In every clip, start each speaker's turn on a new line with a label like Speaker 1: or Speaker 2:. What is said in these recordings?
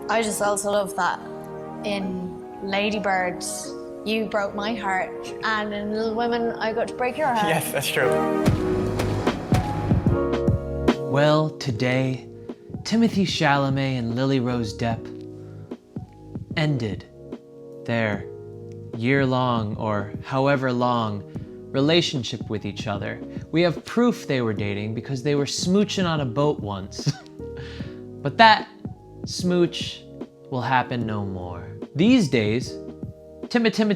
Speaker 1: I just also love that in Lady Bird, you broke my heart, and in Little Women, I got to break your heart.
Speaker 2: Yes, that's true.
Speaker 3: Well, today, Timothée Chalamet and Lily Rose Depp ended their year-long or however long relationship with each other. We have proof they were dating because they were smooching on a boat once. But that smooch will happen no more. These days, Timothée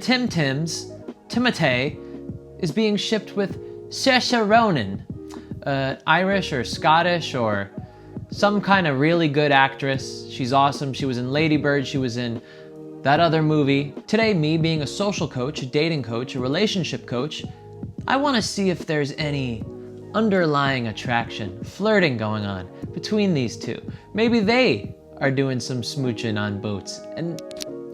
Speaker 3: is being shipped with Saoirse Ronan, Irish or Scottish or some kind of really good actress. She's awesome. She was in Lady Bird. She was in that other movie. Today, me being a social coach, a dating coach, a relationship coach, I want to see if there's any underlying attraction, flirting going on between these two. Maybe they are doing some smooching on boats and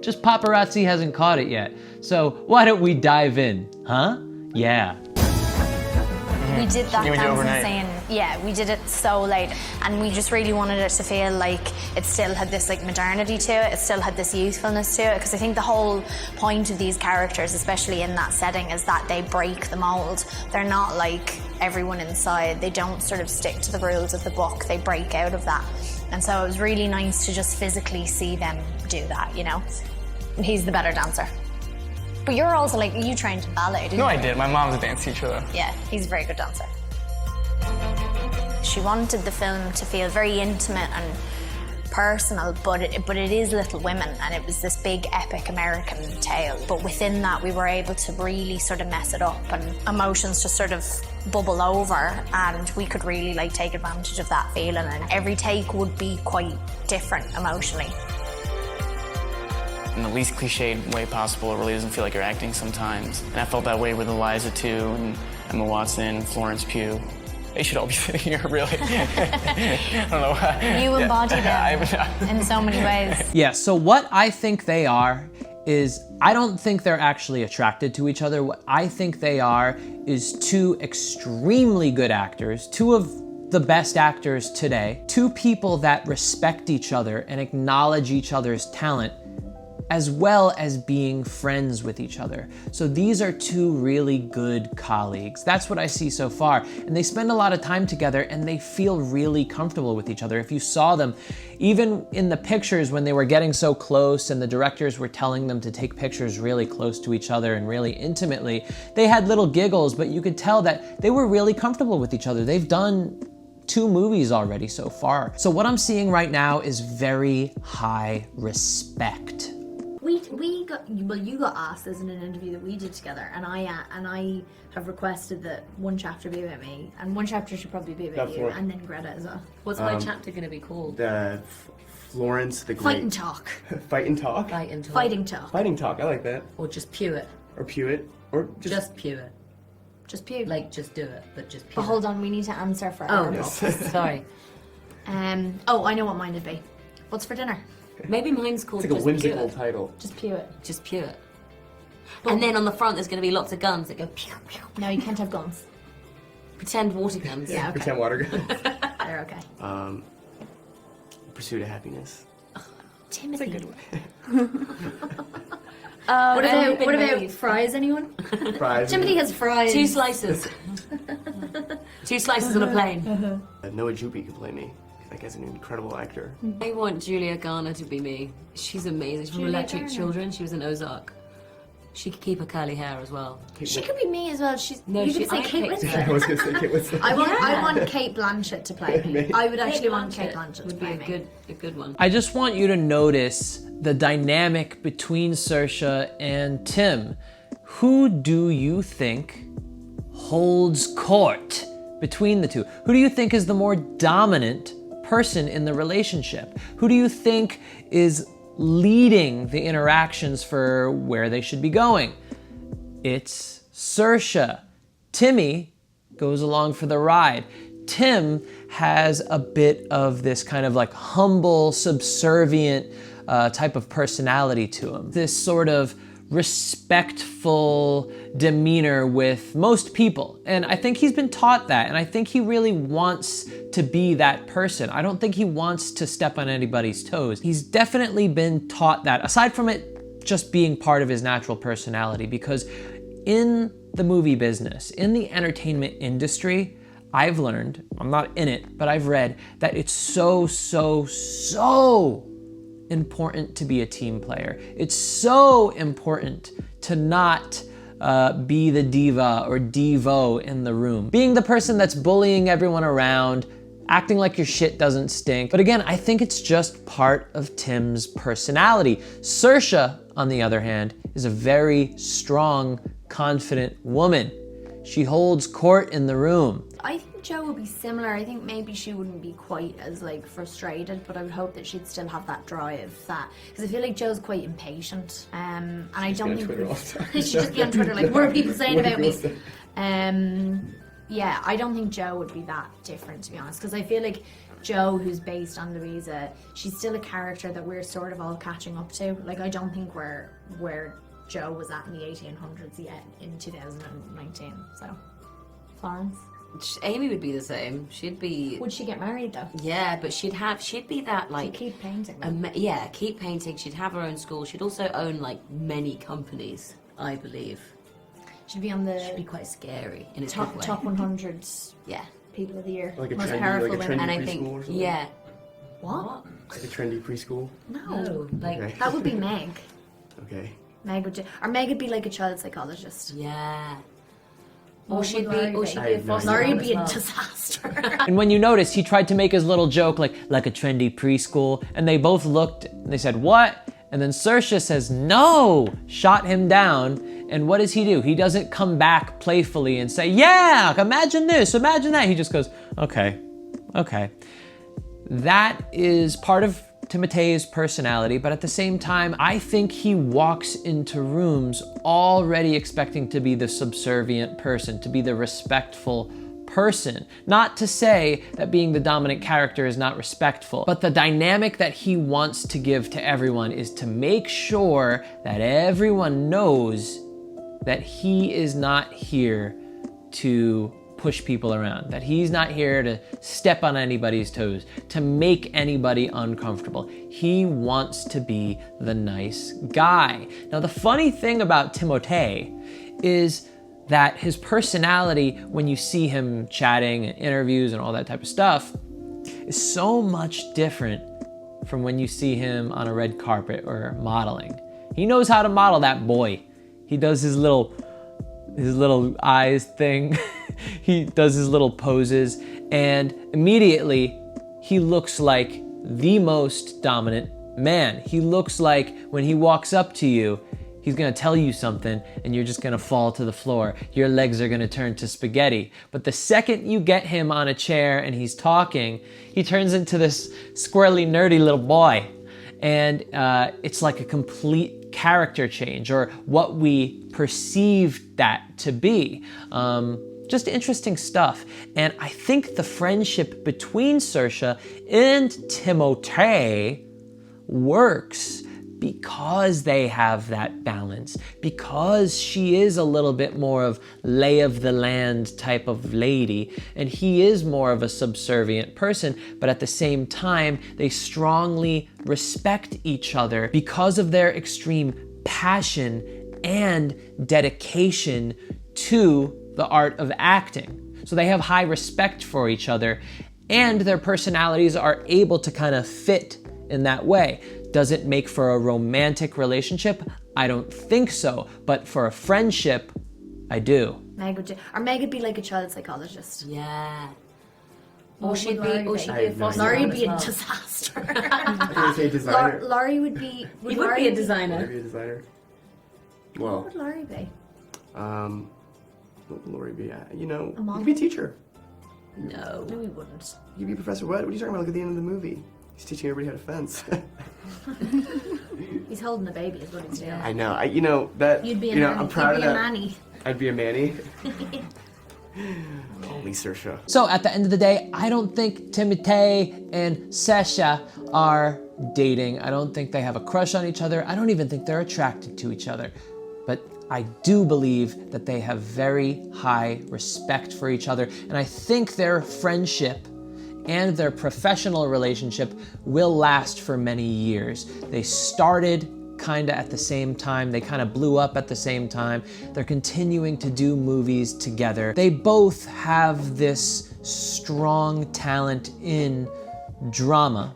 Speaker 3: just paparazzi hasn't caught it yet. So why don't we dive in, huh? Yeah.
Speaker 1: We did that
Speaker 2: You would do
Speaker 1: dance
Speaker 2: overnight.
Speaker 1: insane. Yeah, we did it so late, and we just really wanted it to feel like it still had this like modernity to it. It still had this youthfulness to it, because I think the whole point of these characters, especially in that setting, is that they break the mold. They're not like everyone inside. They don't sort of stick to the rules of the book. They break out of that, and so it was really nice to just physically see them do that. You know, he's the better dancer. But you're also like, you trained ballet, didn't you?
Speaker 2: No, I did. My mom's a dance teacher, though.
Speaker 1: Yeah, he's a very good dancer. She wanted the film to feel very intimate and personal, but it is Little Women, and it was this big epic American tale. But within that, we were able to really sort of mess it up, and emotions just sort of bubble over, and we could really like take advantage of that feeling, and every take would be quite different emotionally.
Speaker 2: In the least cliched way possible. It really doesn't feel like you're acting sometimes. And I felt that way with Eliza, too, and Emma Watson, Florence Pugh. They should all be sitting here, really. I don't know why.
Speaker 1: You embody them in so many ways.
Speaker 3: Yeah, so what I think they are is, I don't think they're actually attracted to each other. What I think they are is two extremely good actors, two of the best actors today, two people that respect each other and acknowledge each other's talent, as well as being friends with each other. So these are two really good colleagues. That's what I see so far. And they spend a lot of time together and they feel really comfortable with each other. If you saw them, even in the pictures when they were getting so close and the directors were telling them to take pictures really close to each other and really intimately, they had little giggles, but you could tell that they were really comfortable with each other. They've done 2 movies already so far. So what I'm seeing right now is very high respect.
Speaker 4: You got asked this in an interview that we did together, and I have requested that one chapter be about me, and one chapter should probably be about you, and then Greta as well.
Speaker 5: What's my chapter going to be called?
Speaker 6: Florence the Great.
Speaker 4: Fight and talk.
Speaker 6: Fight and talk?
Speaker 5: Fight and talk.
Speaker 4: Fighting talk.
Speaker 6: Fighting talk, I like that.
Speaker 5: Or just pew it.
Speaker 6: Or pew it. Or
Speaker 5: Just pew it.
Speaker 4: Just pew.
Speaker 5: Like, just do it, but just pew
Speaker 4: But
Speaker 5: it.
Speaker 4: hold on, we need to answer for
Speaker 5: Oh,
Speaker 4: our
Speaker 6: Yes.
Speaker 5: sorry.
Speaker 4: Oh, I know what mine would be. What's for dinner?
Speaker 5: Maybe mine's called
Speaker 6: It's like a
Speaker 5: just
Speaker 6: whimsical
Speaker 5: pew it.
Speaker 6: title.
Speaker 4: Just pew it.
Speaker 5: Just pew it. And then on the front there's going to be lots of guns that go pew, pew.
Speaker 4: No, you can't have guns.
Speaker 5: Pretend water guns.
Speaker 4: Yeah, okay.
Speaker 6: Pretend water gun.
Speaker 4: They're okay.
Speaker 6: Pursuit of happiness.
Speaker 4: Timothy.
Speaker 6: Good one.
Speaker 4: What
Speaker 5: open
Speaker 4: about
Speaker 5: made.
Speaker 4: fries, anyone?
Speaker 6: Fries.
Speaker 4: Timothy has fries.
Speaker 5: 2 slices. 2 slices on a plane.
Speaker 6: Noah Jupe could play me. That guy's an incredible actor.
Speaker 5: I want Julia Garner to be me. She's amazing. She's from
Speaker 4: Julia
Speaker 5: Electric
Speaker 4: Garner.
Speaker 5: Children. She was in Ozark. She could keep her curly hair as well.
Speaker 4: She could be me as well.
Speaker 5: No,
Speaker 4: you
Speaker 5: she-
Speaker 4: could say
Speaker 5: I
Speaker 4: Kate
Speaker 5: picked-
Speaker 4: Winslet.
Speaker 6: I was gonna say Kate Winslet.
Speaker 4: I want Kate Blanchett to play me. I would actually want Kate Blanchett to
Speaker 5: would be
Speaker 4: play me.
Speaker 5: a good one.
Speaker 3: I just want you to notice the dynamic between Saoirse and Tim. Who do you think holds court between the two? Who do you think is the more dominant person in the relationship? Who do you think is leading the interactions for where they should be going? It's Saoirse. Timmy goes along for the ride. Tim has a bit of this kind of like humble, subservient type of personality to him. This sort of respectful demeanor with most people. And I think he's been taught that, and I think he really wants to be that person. I don't think he wants to step on anybody's toes. He's definitely been taught that, aside from it just being part of his natural personality, because in the movie business, in the entertainment industry, I've learned, I'm not in it, but I've read that it's so important to be a team player. It's so important to not be the diva or divo in the room. Being the person that's bullying everyone around, acting like your shit doesn't stink. But again, I think it's just part of Tim's personality. Saoirse, on the other hand, is a very strong, confident woman. She holds court in the room.
Speaker 4: I think Jo would be similar. I think maybe she wouldn't be quite as like frustrated, but I would hope that she'd still have that drive, that because I feel like Jo's quite impatient, and I don't think she'd just be on Twitter like, what are people saying about me? Yeah, I don't think Jo would be that different, to be honest, because I feel like Jo, who's based on Louisa, she's still a character that we're sort of all catching up to. Like, I don't think we're where Jo was at in the 1800s yet in 2019. So, Florence.
Speaker 5: Amy would be the same. She'd be.
Speaker 4: Would she get married though?
Speaker 5: Yeah, but she'd be that like.
Speaker 4: She'd keep painting.
Speaker 5: Yeah, keep painting. She'd have her own school. She'd also own like many companies, I believe.
Speaker 4: She'd be on the.
Speaker 5: She'd be quite scary in its
Speaker 4: top 100.
Speaker 5: Yeah.
Speaker 4: People of the year.
Speaker 6: Like a
Speaker 4: most
Speaker 6: trendy,
Speaker 4: powerful
Speaker 6: like a
Speaker 4: women.
Speaker 6: trendy
Speaker 5: And I
Speaker 6: preschool
Speaker 5: think
Speaker 6: or something?
Speaker 5: yeah.
Speaker 4: What?
Speaker 6: Like a trendy preschool?
Speaker 4: No.
Speaker 5: Like
Speaker 6: Okay.
Speaker 4: That would be Meg.
Speaker 6: Okay.
Speaker 4: Meg would, or Meg would be like a child psychologist.
Speaker 5: yeah.
Speaker 4: Or
Speaker 5: Or she'd be a foster
Speaker 4: Laurie
Speaker 5: mom
Speaker 4: would be
Speaker 5: as
Speaker 4: a
Speaker 5: well.
Speaker 4: disaster.
Speaker 3: And when you notice, he tried to make his little joke like a trendy preschool, and they both looked and they said, what? And then Saoirse says, no, shot him down. And what does he do? He doesn't come back playfully and say, yeah, imagine this, imagine that. He just goes, okay. That is part of Timothée's personality, but at the same time, I think he walks into rooms already expecting to be the subservient person, to be the respectful person. Not to say that being the dominant character is not respectful, but the dynamic that he wants to give to everyone is to make sure that everyone knows that he is not here to push people around, that he's not here to step on anybody's toes, to make anybody uncomfortable. He wants to be the nice guy. Now, the funny thing about Timothée is that his personality, when you see him chatting and interviews and all that type of stuff, is so much different from when you see him on a red carpet or modeling. He knows how to model, that boy. He does his little eyes thing. He does his little poses, and immediately he looks like the most dominant man. He looks like when he walks up to you, he's gonna tell you something and you're just gonna fall to the floor. Your legs are gonna turn to spaghetti. But the second you get him on a chair and he's talking, he turns into this squirrely, nerdy little boy. And it's like a complete character change, or what we perceive that to be. Just interesting stuff. And I think the friendship between Saoirse and Timothée works because they have that balance, because she is a little bit more of lay of the land type of lady, and he is more of a subservient person, but at the same time, they strongly respect each other because of their extreme passion and dedication to the art of acting. So they have high respect for each other, and their personalities are able to kind of fit in that way. Does it make for a romantic relationship? I don't think so, but for a friendship, I do.
Speaker 4: Meg would be like a child psychologist.
Speaker 5: Yeah.
Speaker 4: Or
Speaker 5: Or she'd be a foster
Speaker 4: Laurie
Speaker 5: mom
Speaker 4: would be
Speaker 5: as
Speaker 4: a
Speaker 5: well.
Speaker 4: disaster.
Speaker 6: I was gonna say designer.
Speaker 4: Laurie would be.
Speaker 5: He would be a designer.
Speaker 6: Maybe a designer.
Speaker 4: What
Speaker 6: Well,
Speaker 4: would Laurie be?
Speaker 6: what would Lori be? You know,
Speaker 4: A
Speaker 6: you
Speaker 4: mom?
Speaker 6: could be a teacher.
Speaker 5: No.
Speaker 4: No, he wouldn't.
Speaker 6: You could be Professor What? What are you talking about? Look at the end of the movie. He's teaching everybody how to fence.
Speaker 4: He's holding a baby, is what he's doing.
Speaker 6: I know. You know that.
Speaker 4: You'd be a
Speaker 6: you know,
Speaker 4: nanny.
Speaker 6: I'm proud
Speaker 4: You'd be
Speaker 6: of
Speaker 4: a
Speaker 6: that.
Speaker 4: nanny.
Speaker 6: I'd be a Manny. Holy Saoirse.
Speaker 3: So at the end of the day, I don't think Timothée and Saoirse are dating. I don't think they have a crush on each other. I don't even think they're attracted to each other. but I do believe that they have very high respect for each other, and I think their friendship and their professional relationship will last for many years. They started kind of at the same time. They kind of blew up at the same time. They're continuing to do movies together. They both have this strong talent in drama,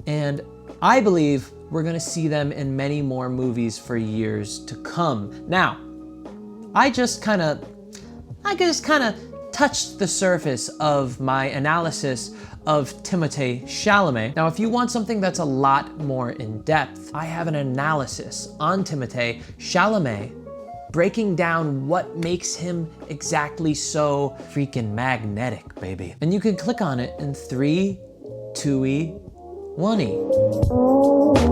Speaker 3: and I believe we're gonna see them in many more movies for years to come. Now, I just kind of touched the surface of my analysis of Timothée Chalamet. Now, if you want something that's a lot more in depth, I have an analysis on Timothée Chalamet, breaking down what makes him exactly so freaking magnetic, baby. And you can click on it in 3, 2, 1.